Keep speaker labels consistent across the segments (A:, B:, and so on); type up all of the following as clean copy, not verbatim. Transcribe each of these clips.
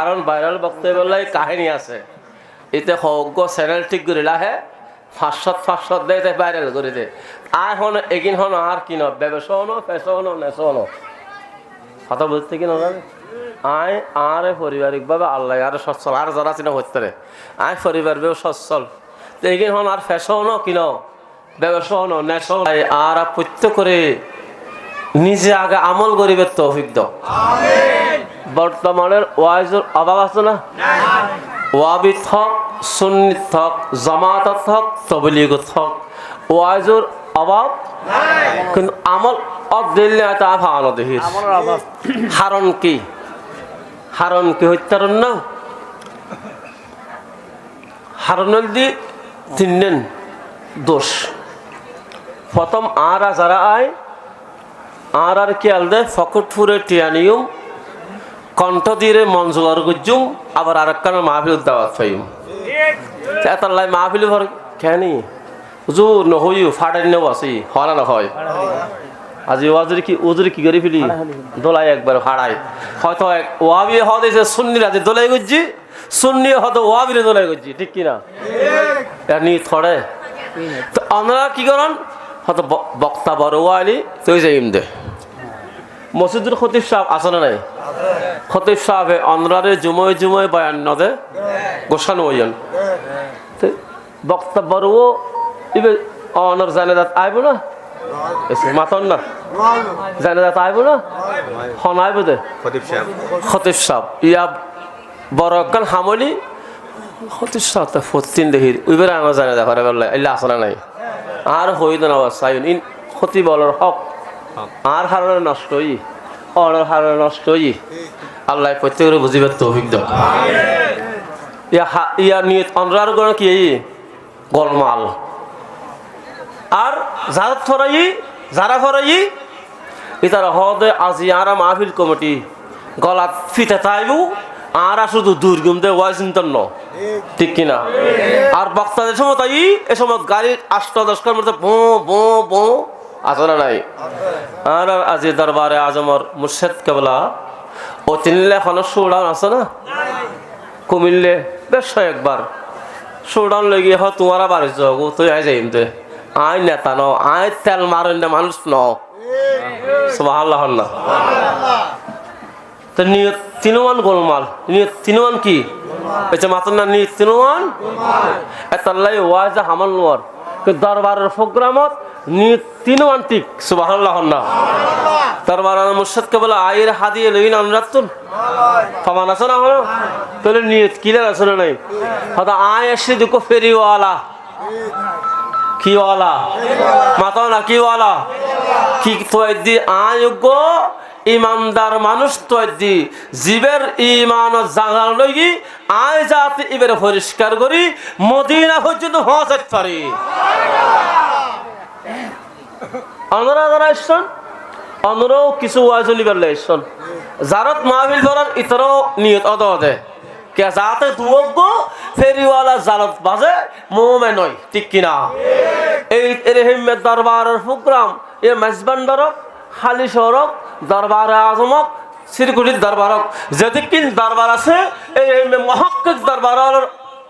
A: কারণ ভাইরাল বক্তব্যের কাহিনী আছে এতে সজ্ঞ চ্যানেল ঠিক করে লাহে ফাঁসত দেয় তাই ভাইরাল করে দে আর হন এগিন হন আর কিন ব্যবসা হনো পেশা হনো নেশা হনো কথা বলতে কি না আয় আর পারিবারিকভাবে আল্লাহ আর সচ্ছল আর যারা চিনা হতে পারে আয় পরিবার বেও সচ্ছল এগিন হন আর পেশা হনো কিন ব্যবসা হনো নেশা আর প্রত্যেক করে নিজে আগে আমল গরিবের তৌফিক দাও বর্তমানের ওয়াইজের অভাব আছে না ওয়াবি থক সুন্নি থক জামাত থক তবলিগ থক ওয়াইজের অভাব কিন্তু আমল দিলে তা ভালো দেখিস হারণ কি হত্যারণ না হারণের দি তিনদিন দোষ প্রথম আর যারা আয় আর কি আলদে ফকটপুরে টিয়ানিয়ম কণ্ঠ দিয়ে মঞ্জুয়ার গুজুম আবার আর একখান মাহফিল দাওয়াত পাইম এতাল্লাই মাহফিল ভর কেনি হুজুর নহইও ফাটাই নেব আছি হলা না হয় আজি ওজুর কি করে ফেলি দোলাই একবার ফাড়াই হয়তো ওয়াবি হদেছে সুন্নির আজি দোলাই গুজি সুন্নি হয়তো ওয়াবিরে দোলাই গুজি ঠিক কিনা নি থড়ে তো আমরা কি করেন হয়তো বক্তা বড় আলি তুই যাইম দে মসজিদুল খতিব সাহেব আছে না নাই খতিব সাহেবে অনরারে জুময় বয়ান নদে গোসানো হইন বক্তা বড় ইবে অনর জানাজাত আইব না মাতন না জানাজাত আইব না হন আইব দে খতিব সাহেব ইয়া বড় একখান হামলি খতিব সাহেব তা ফতিন দেখির উইবের আমার জানাজা করে বললে এলা আসনা নাই আর হইদ না সাইন ইন খতিব বলার হক আর হারানো নষ্ট হই অনর হারানো নষ্ট হই আল্লাহ প্রত্যেকের বুঝিবার তৌফিক দাও ইয়া নিয়ত অনরার গণ কি গোলমাল আর যারা ফরাই ইতার হদে আজি আরা মাহফিল কমিটি গলাত ফিতে তাইবু আর শুধু দুর্গম দে ওয়াশিংটন ন ঠিক কিনা আর বক্তাদের সময় তাই এ সময় গাড়ির ৮-১০টার মধ্যে বো আছে না নাই আর আজি দরবারে আজমর মুর্শেদ কেবলা ও তিনলে এখনো শোডাউন আছে না কুমিল্লে বেশ একবার শোডাউন লেগে হ তোমারা বাড়ি যাও তুই আই যাইম দে আই নেতা ন আই তেল মারেন না মানুষ ন সুবহানাল্লাহ না তো নিয়ত তিনওয়ান গোলমাল নিয়ত তিনওয়ান কি এটা মাতন না নিয়ত তিনওয়ান এতাল্লাই ওয়াজা হামাল নোয়ার দরবারের প্রোগ্রামত নিয়ত তিনওয়ান ঠিক সুবহানাল্লাহ না দরবারের মুর্শিদ কেবল আয়ের হাদিয়ে লইন আমরাতুন ফামান আছে না হলো তাহলে নিয়ত ক্লিয়ার আছে না নাই হয়তো আয় এসে দেখো ফেরিওয়ালা কি ওয়ালা মাতা না কি ওয়ালা কি তোয়দি আয়োগ্য ইমানদার মানুষ তোয়দি জীবের ইমান জাগার লগি আয় জাতি ইবের পরিষ্কার করি মদিনা পর্যন্ত হজত পারি আমরা যারা আসছেন অন্যরাও কিছু ওয়াজ লিবার লাইছেন জারত মাহফিল করার ইতরও নিয়ত অদে কে যাতে দুয়োগ্য ফেরিওয়ালা জালত বাজে মোমে নয় ঠিক কিনা এই রেহিমের দরবারের প্রোগ্রাম এ মেজবান দরক খালি শহরক দরবারে আজমক শ্রীকুটির দরবারক যেদিকিন দরবার আছে এই রেহিমে মহাক্কিক দরবারের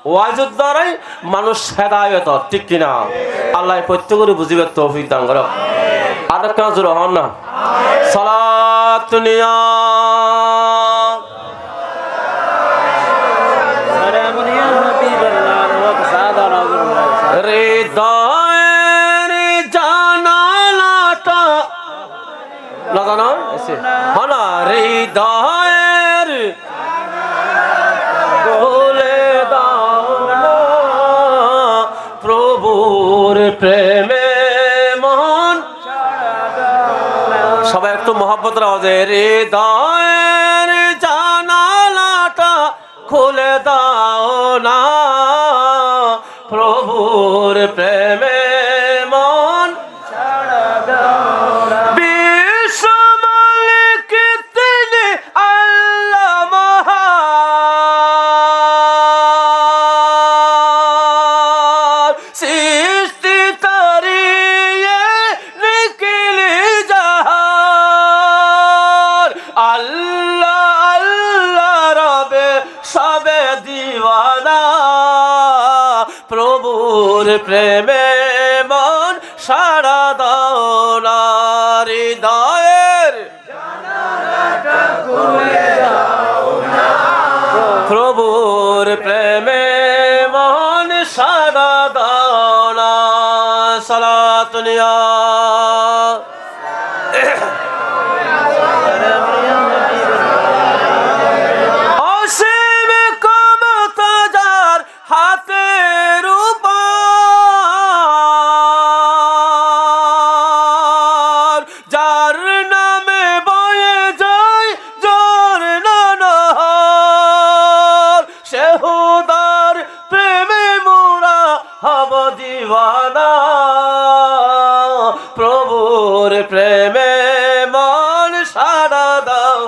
A: ওয়াজুদ দ্বারাই মানুষ হেদায়েত ঠিক কিনা আল্লাহ প্রত্যেকের বুঝিবে তৌফিক দান করুক আর কেন জোর হন না সালাত নিয়া হৃদয়ের জানালাটা লাগানো হনা হৃদয়ের বলে দাও না প্রভুর প্রেমে মন সবাই একটু মহব্বত রাজে হৃদয়ের জানালাটা খুলে দাও না প্রভুর প্রেমে মন বিশ্ব মালিক তিনি আল্লাহ মহান সৃষ্টি তারিয়ে নিখিলি জাহান আল্লাহ আল্লাহ রবে সবে দিওয়ানা প্রভুর প্রেমে মন সারা দাও না হৃদয়ের প্রভুর প্রেমে মন সারা দাও না সালাতুনিয়া অসীম ক্ষমতা যার হাতের উপর যার নামে বয়ে যায় যার নানার সে হুদার প্রেমে মোরা হব দিওয়ানা প্রভুর প্রেমে মন সারা দাও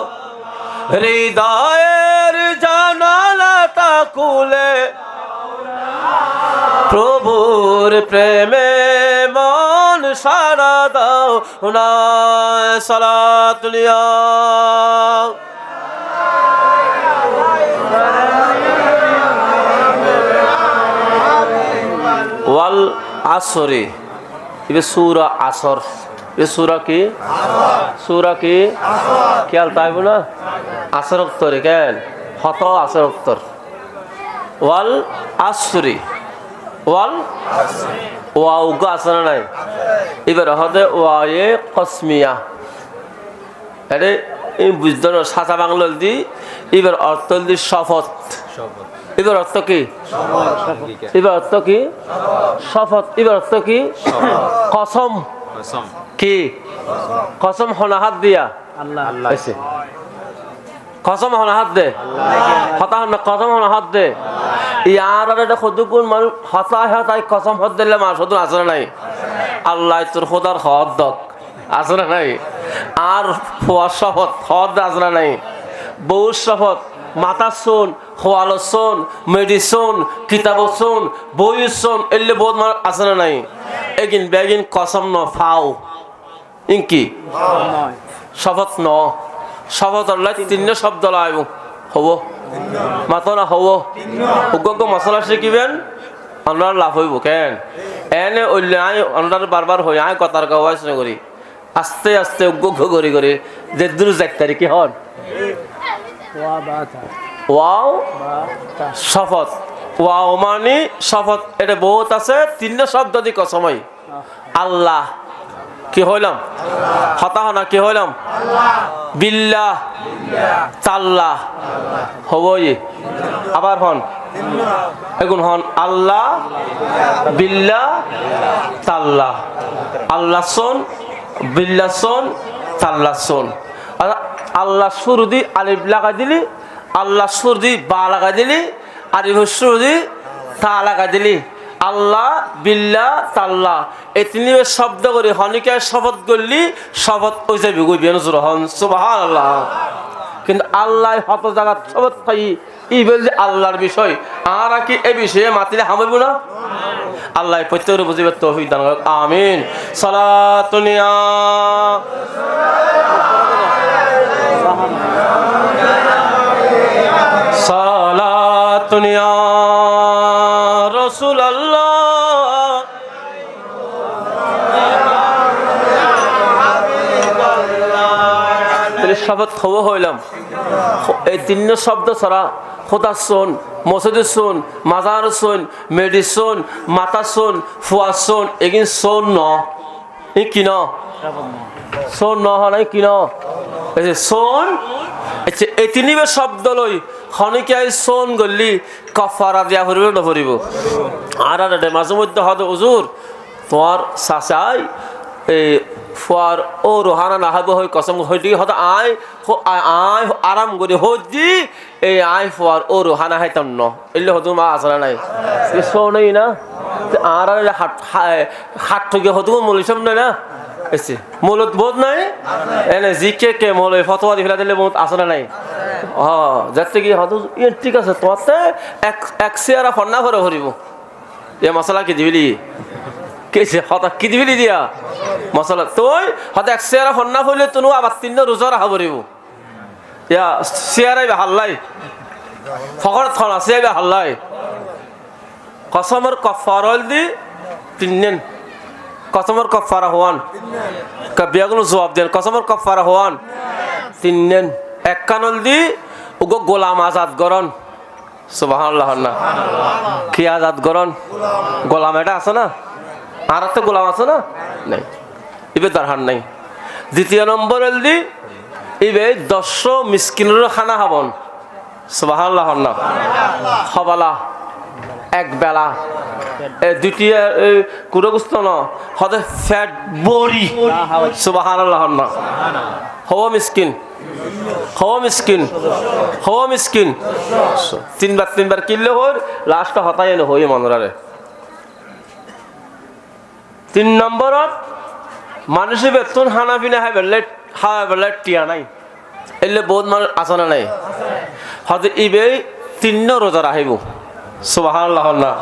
A: হৃদয়ের জানালাটা খুলে প্রভুর প্রেমে মন সারা দাও না সালাতুলিয়া ওয়াল আসরে ये सूरा असर ये सूरा की क्या ताइब ना असर अख्तर कैन हत असर अख्तर वाल असरी वाल वाउगा असर नहीं इबर हदे वाये कस्मिया अरे इन बुझदन सासा बांग्लाल दी इबर अर्थल दी शपथ এবার অর্থ কি এবার অর্থ কি শপথ এবার অর্থ কি কসম কি কসম হনা হাত দিয়া আল্লাহ আইছে কসম হনা হাত দে হতা হনা কসম হনা হাত দে ইয়ার এটা খুদুকুন মানুষ হতা হতাই কসম হত দিলে মা শুধু আসরে নাই আল্লাহ তোর খোদার হদ দক আসরে নাই আর ফোয়া শপথ হদ আসরে নাই বউ শপথ মাতা শোন খোয়ালো শোন মেডিসন কিতাব শোন বই শোন এলে বহুত মানুষ আছে না নাই এগিন বেগিন কসম ন ফাও ইনকি শপথ ন শপথ আল্লাহ তিন শব্দ লাইব হব মাতনা হব উগ্গ মশলা শিখিবেন আপনার লাভ হইব কেন এনে ওইলে আই আপনার বারবার হই আই কথার কাজ না করি আস্তে আস্তে উগ্গ করি করি যে দূর 1 তারিখে হন ওয়াও শপথ ওয়াও মানে শপথ এটা বহুত আছে 3 শব্দ দি কসমই আল্লাহ কি হইলাম হতা হনা কি হইলাম বিল্লাহ তাল্লাহ হবই আবার হন এখন হন আল্লাহ বিল্লাহ তাল্লাহ আল্লাহ শোন বিল্লাহ শোন তাল্লাহ শোন আল্লাহ শুরু দি আলিফ লাগা দিলি আল্লাহ শুরু দি বা লাগা দিলি আলিফ শুরু দি তা লাগা দিলি আল্লাহ বিল্লাহ তাল্লাহ এই 3 শব্দ করে হনিকে শপথ করলি শপথ ওই যাবি গই বেন হন সুবহানাল্লাহ কিন্তু আল্লাহ হত জায়গা শপথ পাই ই বল আল্লাহর বিষয় আর কি এই বিষয়ে মাতিলে হামইব না আল্লাহ প্রত্যেকের বুঝিবে তৌফিক দান করুক আমিন সালাতুনিয়া সালাতুনিয়া রাসূলুল্লাহ শপথ খবর হইলাম এই 3 শব্দ ছাড়া খোদা শোন মসজিদ শোন মাজার শোন মেডিসন মাতা শোন ফুয়া শোন এগিন শোন ন এই কি ন শোন ন হয় কি ন এই যে শোন এই 3 শব্দ লই খনিকাই শোন গলি কাফারা দিয়া ভরিব না ভরিব আর মাঝে মধ্যে হয়তো হুজুর তোমার চাচাই এই ফুয়ার ও রোহানা না হব হয় কসম হইটি হয়তো আয় আয় আরাম করে হজি এই আয় ফুয়ার ও রোহানা হাইতাম ন এলে হতো মা আসলে নাই শোনেই না আর হাট থেকে হতো মলিসম নাই না এসে মূলত বোধ নাই এনে জিকে কে মলে ফতোয়া দি ফেলা দিলে বহুত আসলে নাই যাতে কি হতো ঠিক আছে তোমাতে এক চেয়ারা ফন্না করে ভরিব এ মশলা কি দিবি কেছে হতা কি দিবি দিয়া মশলা তুই হয়তো 1 চেয়ারা ফন্না ফলে তুনু আবার 3 রোজা রাখা ভরিব ইয়া চেয়ারাই হাল্লাই ফকর থন আছে বে হাল্লাই কসমর কফার হল দি তিননেন কসমর কফারা হওয়ান বিয়াগুলো জবাব দেন কসমর কফারা হওয়ান তিননেন এক কানল দি ওগো গোলাম আজাদ গরন সুবহানাল্লাহ না কি আজাদ গরন গোলাম এটা আছে না আর তো গোলাম আছে না নাই ইবে দরহার নাই দ্বিতীয় নম্বর হল দি ইবে 10 মিসকিনের খানা খাবন সুবহানাল্লাহ না হবালা এক বেলা দ্বিতীয় কুড়ো গুস্ত ন হদে ফ্যাট বড়ি সুবহানাল্লাহ না হওয়া মিসকিন হওয়া মিসকিন হওয়া মিসকিন তিনবার কিনলে হর লাস্টটা হতাই এনে হই মনরারে 3 নম্বরত মানুষে বেতন হানা পিনা হাই বেলে টিয়া নাই এলে বহুত মানুষ আচনা নাই হদে ইবে 3 রোজা রাখিব সুবহানাল্লাহ না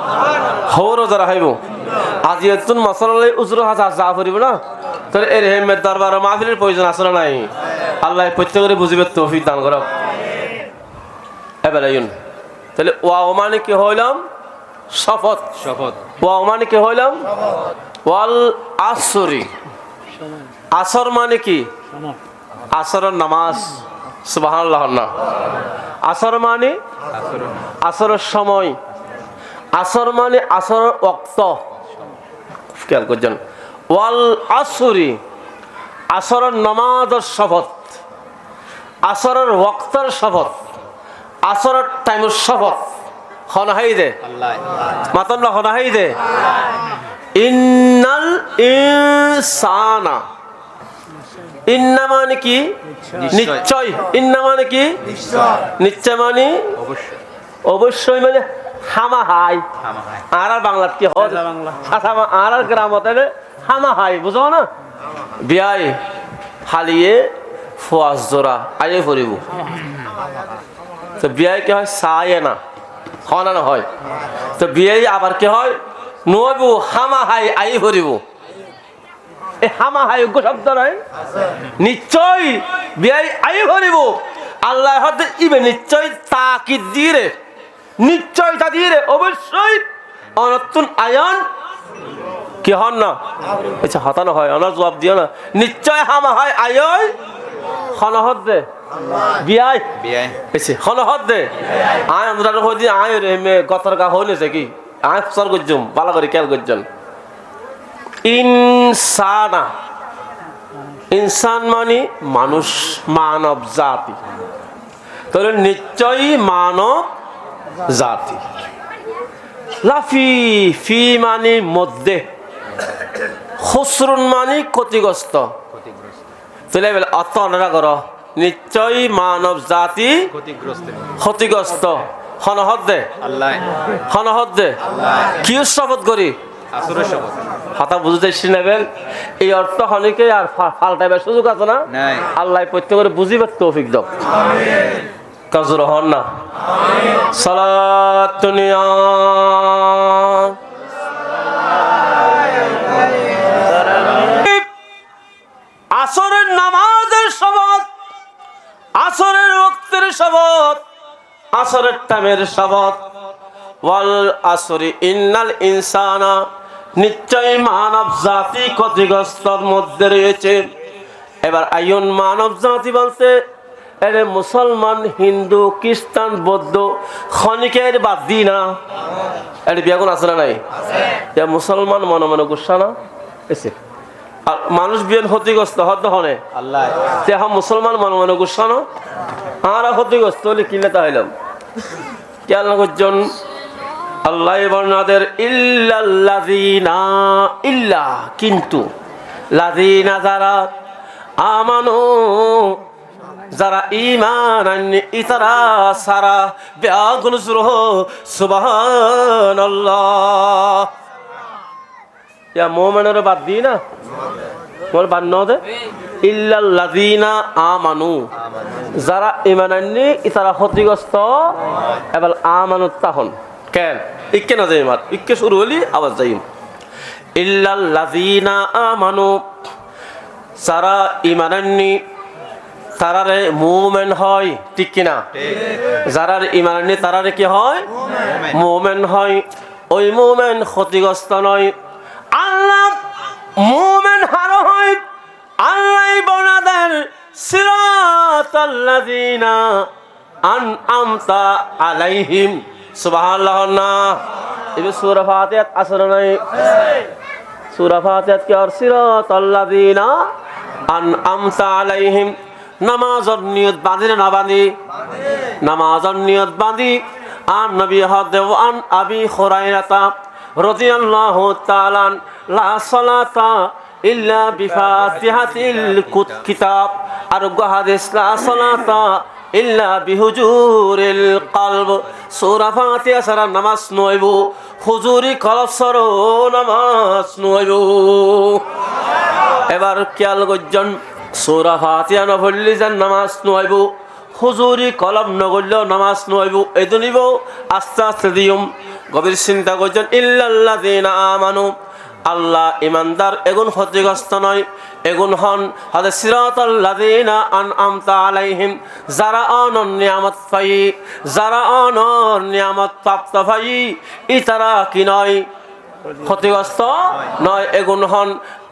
A: হও রোজা রাখিব আজি এতন মশলাই উজরু হাজার যা ফুরিব না তোর এর হেমের দরবার মাহফিলের প্রয়োজন আছে না নাই আল্লাহ প্রত্যেকের বুঝিবে তৌফিক দান করো এবারে ইউন তাহলে ওয়া মানে কি হইলাম শপথ ওয়া মানে কি হইলাম ওয়াল আসরি আসর মানে কি আসরের নামাজ সুবহানাল্লাহ না আসর মানে আসরের সময় আসর মানে আসরের ওয়াক্ত খেয়াল করছেন ওয়াল আসরি আসরের নামাজের শপথ আসরের ওয়াক্তের শপথ আসরের টাইমের শপথ হনাহাই দে মাতন হনাহাই দে ইন্নাল ইনসানা ইন্না মানে কি নিশ্চয় ইন্না মানে কি নিশ্চয় মানে অবশ্যই মানে হামাহাই আর বাংলাত কি হয় আর গ্রামত হামাহাই বুঝো না বিয়াই হালিয়ে ফোয়াজ জোড়া আইয়ে ফুরিব তো বিয়াই কি হয় সায়ে না হনা না হয় তো বিয়াই আবার কি হয় নবু হামাহাই আই ফুরিব এই হামাহাই শব্দ নয় নিশ্চয় বিয়াই আই ফুরিব আল্লাহ হতে ইবে নিশ্চয় তাকিদ দিয়ে নিশ্চয় তা দিয়ে অবশ্যই অনতুন আয়ন কি হন না আচ্ছা হতানো হয় অনার জবাব দিও না নিশ্চয় হামা হয় আয় হনহদ দে বিয়াই এসে হনহদ দে আয় আমরা হদি আয় রে মে গতর গা হইলেছে কি আয় সর গজ্জম ভালো করে খেয়াল করছেন ইনসানা ইনসান মানে মানুষ মানব জাতি তাহলে নিশ্চয়ই মানব জাতি লাফি ফি মানে মধ্যে খুসরুন মানে ক্ষতিগ্রস্ত তাহলে অর্থ অনারা কর নিশ্চয়ই মানব জাতি ক্ষতিগ্রস্ত হনহদ দে হনহদ দে কি শপথ করি হাতা বুঝতে নেবেন এই অর্থ হনিকে আর ফাল্টাইবার সুযোগ আছে না আল্লাহ প্রত্যেকের বুঝিবার তৌফিক দাও কাজুর হন না সালাত দুনিয়া আসরের নামাজের শপথ আসরের ওয়াক্তের শপথ আসরের টাইমের শপথ ওয়াল আসরি ইন্নাল ইনসানা নিশ্চয় মানব জাতি ক্ষতিগ্রস্তর মধ্যে রয়েছে এবার আইন মানব জাতি বলতে এরে মুসলমান হিন্দু খ্রিস্টান বৌদ্ধ খনিকের বাদ দি না এর বিয়াগুন আছে না নাই মুসলমান মনে মনে গুসা না এসে আর মানুষ বিয়ান ক্ষতিগ্রস্ত হতে হনে আল্লাহ মুসলমান মনে মনে গুসা না আর ক্ষতিগ্রস্ত হলে কিনলে তা হইলাম খেয়াল করছেন আল্লাহ বর্ণাদের ইল্লাল্লাযিনা ইল্লা কিন্তু লাযিনা যারা আমানু যারা ঈমান আননি ইতারা সারা বিয়াগুল সুরহ সুবহানাল্লাহ ইয়া মুমিনের বাদ দি না মোর বাদ ন দে ইল্লাল্লাযিনা আমানু যারা ঈমান আননি ইতারা ক্ষতিগ্রস্ত এবার আমানু তাহন কেন ইকে না যাই মার ইকে শুরু হলি আবার যাই ইল্লাল্লাযিনা আমানু যারা ঈমান আননি তারারে মুমেন হয়, ঠিক কিনা? যারার ইমান নেই তারারে কি হয়? মুমেন হয়। ওই মুমেন ক্ষতিগ্রস্ত নয়, আল্লাহ মুমেন হার হয়। আল্লাহ বনাদের সিরাতাল্লাযিনা আনআমতা আলাইহিম, সুবহানাল্লাহ না? এই সূরা ফাতিহাত আসর নাই? সূরা ফাতিহাত কি আর সিরাতাল্লাযিনা আনআমতা আলাইহিম। নামাজের নিয়ত বাঁধি না বাঁধি? নামাজের নিয়ত বাঁধি। আর নবী হাদান আবি হুরায়রা রাদিয়াল্লাহু তাআলা লা সালাতা ইল্লা বিফাতিহাতিল কিতাব, আর হাদিস লা সালাতা ইল্লা বিহুজুরিল কলব। সূরা ফাতিহা ছাড়া নামাজ নইব, হুজুরি কলব ছাড়া নামাজ নইব। এবার খেয়াল করছেন, সূরা ফাতিহা না পড়লে যেন নামাজ নইব, হুজুরি কলব নগরলেও নামাজ নইব। এদ নিব আস্তে আস্তে দিয়ম। গভীর চিন্তা করছেন, ইল্লাল্লাযিনা আমানু, আল্লাহ ইমানদার এগুন ক্ষতিগ্রস্ত নয়, এগুন হন হাদে সিরাতাল্লাযিনা আনআমতা আলাইহিম, যারা অনন নিয়ামত পাই, যারা অনন নিয়ামত প্রাপ্ত পাই, ইতারা কি নয়? ক্ষতিগ্রস্ত নয়, এগুন হন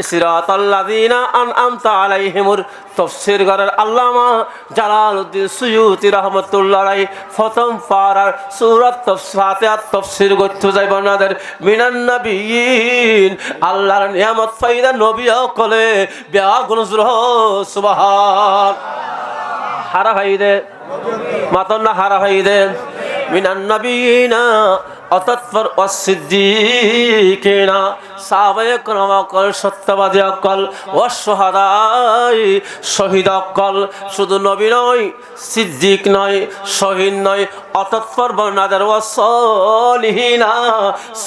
A: সিরাতাল্লাযিনা আনআমতা আলাইহিমুর তাফসীর করার আল্লামা জালালউদ্দিন সুয়ুতী রাহমাতুল্লাহ আলাইহি প্রথম পারার সূরা ফাতিহার তাফসীর করতে যাইব নাদের মিনান নবিয়িন, আল্লাহর নিয়ামত ফায়দা নবীও কলে বিয়াগুন জুরহ সুবহান হারা হাইদে মাতন না হারা হাইদে মিনান নবিয়িনা অতঃপর অসিদ্দিকিনা, সাহাবায়ে কেরাম অকল, সত্যবাদী অকল, ওয়াসশুহাদাই, শহীদ অকল। শুধু নবী নয়, সিদ্দিক নয়, শহীদ নয়, অতঃপর বর্ণাদের ওয়াসলিহিনা,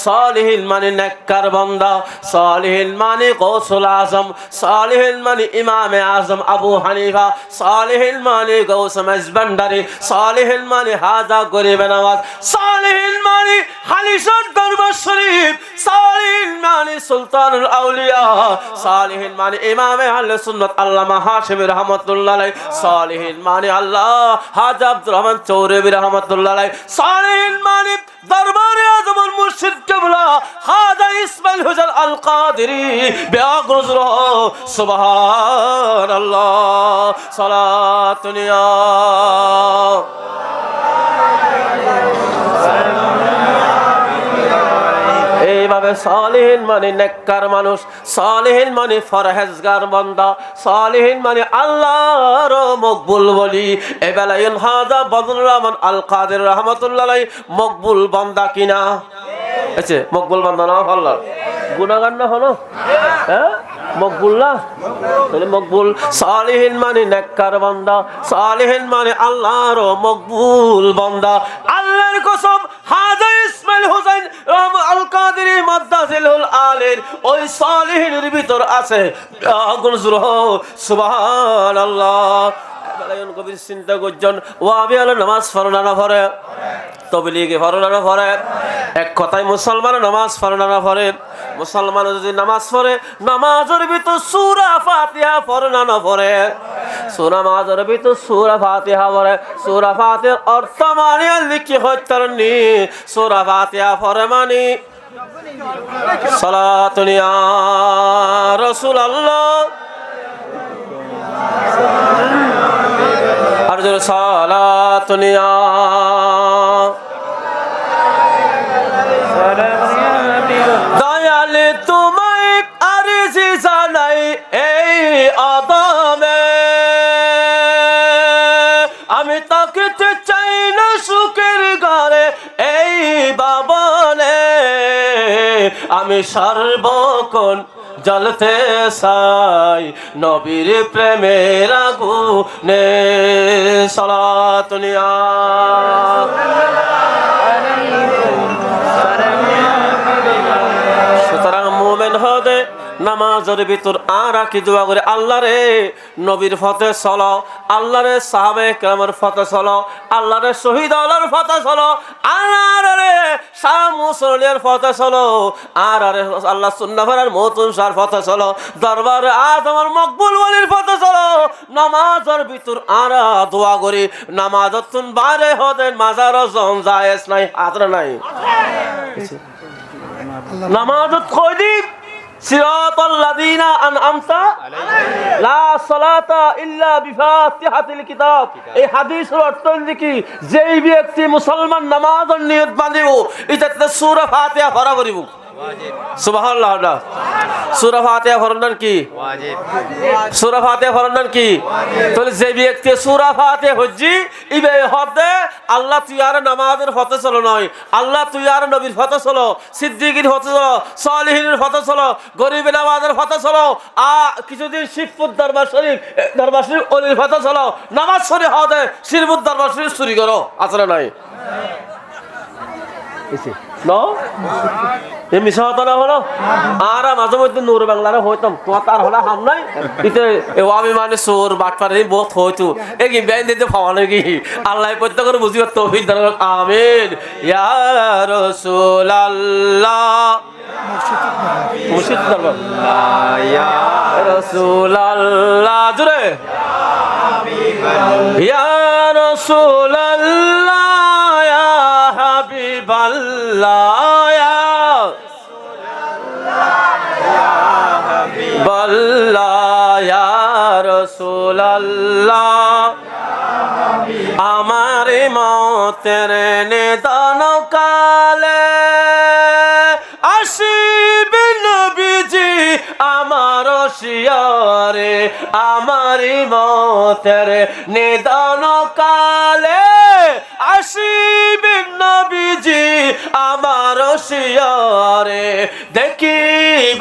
A: সলিহিন মানে নেককার বান্দা, সলিহিন মানে গৌসুল আজম, সলিহিন মানে ইমামে আজম আবু হানিফা, সলিহিন মানে গৌস মেজবান্ডারি, সলিহিন মানে হাজা গরিবে নওয়াজ, সলিহিন মানে হালিশান দরবার শরীফ, সালিহিন মানে সুলতানুল আউলিয়া, সালিহিন মানে ইমামে আহলে সুন্নাত আল্লামা হাশিমি রাহমাতুল্লাহ আলাইহি, সালিহিন মানে আল্লাহ হাজী আব্দুর রহমান চৌরবি রাহমাতুল্লাহ আলাইহি, সালিহিন মানে দরবারে আজমর মুর্শিদ কিবলা হাজা ইসমাইল হুজাল আল কাদেরী বিআগরুজুহ সুবহানাল্লাহ। সালাতুন ইয়া এইভাবে সালিহিন মানে নেককার মানুষ, সালিহিন মানে ফরহেজগার বান্দা, সালিহিন মানে আল্লাহর মকবুল বলি। এই বেলায় হাজা বদরুর রহমান আল কাদের রাহমাতুল্লাহ আলাইহি মকবুল বান্দা কিনা? আচ্ছা, মকবুল বান্দা না আল্লাহ গুনাহগার না হলো, হ্যাঁ মকবুল না, তাহলে মকবুল। সালিহিন মানে নেককার বান্দা, সালিহিন মানে আল্লাহর মকবুল বান্দা। আল্লাহর কসম, হাজা ইসমাইল হুসাইন আল কাদেরী মাদ্দাজিলুল আলের ওই সালিহিনের ভিতর আছে আগুনজুরহ সুবহানাল্লাহ। গভীর চিন্তা করছেন, ওয়াবি আলো নামাজ পড়ে না পড়ে, তবলিগে পড়ে না পড়ে, এক কথায় মুসলমান নামাজ পড়ে না পড়ে। মুসলমান যদি নামাজ পড়ে, নামাজের ভিতর সূরা ফাতিহা পড়ে না পড়ে, সূরা নামাজের ভিতর সূরা ফাতিহা পড়ে। সূরা ফাতিহার অর্থ মানে লিখি হইতারনি, সূরা ফাতিহা পড়ে মানে সালাতুন ইয়া রাসূলুল্লাহ, আর জোরে সালাতুন ইয়া দয়ালে তোমায় আরজি জানাই এই আদমে, আমি তাকে চাই না সুখের ঘরে এই বাবনে, আমি সর্বক্ষণ জ্বলতে চাই নবীর প্রেমের আগুনে। সালাতুন ইয়া সুতরাং মুমিন হবে নামাজের ভিতর আর কি দোয়া করে, আল্লাহ রে নবীর পথে চলো, আল্লাহ রে সাহাবে কেরামের পথে চলো, আল্লাহ রে শহীদ আল্লাহর পথে চলো, আল্লাহ রে শাহ মুসলিমের পথে চলো, আর আরে আল্লাহ সুন্নাহর মতুন শাহর পথে চলো, দরবারে আদমের মকবুল ওলির পথে চলো। নামাজের ভিতর আর দোয়া করি, নামাজতুন বারে হতে মাজার জন জায়েজ নাই, আতরা নাই। নামাজত কই দিন সিরাতাল্লাযীনা আনআমতা লা সালাতা ইল্লা বিফাতিহাতিল কিতাব। এই হাদিসের অর্থ কি, যেই ব্যক্তি মুসলমান নামাজের নিয়ত বাঁধিব এটাতে সূরা ফাতিহা পড়া করিব। সুবহানাল্লাহ। সূরা ফাতিহা পড়ার কি ওয়াজিব, সূরা ফাতিহা পড়ার কি। তাহলে যে ব্যক্তি সূরা ফাতিহা হজ্জি ইবে হদে আল্লাহ তুই আর নামাজের পথে চলো নয়, আল্লাহ তুই আর নবীর পথে চলো, সিদ্দিকের পথে চলো, সালিহিনের পথে চলো, গরিব নামাজের পথে চলো, কিছুদিন শিবপুর দরবার শরীফ অলির পথে চলো, নামাজ শরীফ হদে শিরপুর দরবার শরীফ চুরি করো, আসলে নাই হলো। আর মাঝে মধ্যে নূর বাংলার হইতাম, তোমার তার হলে হাম নাই আমি মানে চোর বাটপারে বহুত হইতো এই ব্যান দিতে পাওয়া নাকি আল্লাহ প্রত্যেক করে বুঝি তৌফিক দান করুন, আমিন। ইয়া রাসূলুল্লাহ মুর্শিদ দরবার ইয়া রাসূলুল্লাহ জুরে ইয়া রাসূলুল্লাহ ইয়া হাবিবাল্লাহ ইয়া রাসূলুল্লাহ ইয়া রাসূলুল্লাহ আমার মতের নিদান কালে আসিবেন নবীজি আমার শিয়রে, আমার মতের নিদান কালে আসিবেন নবীজি আমার শিয়রে, দেখিব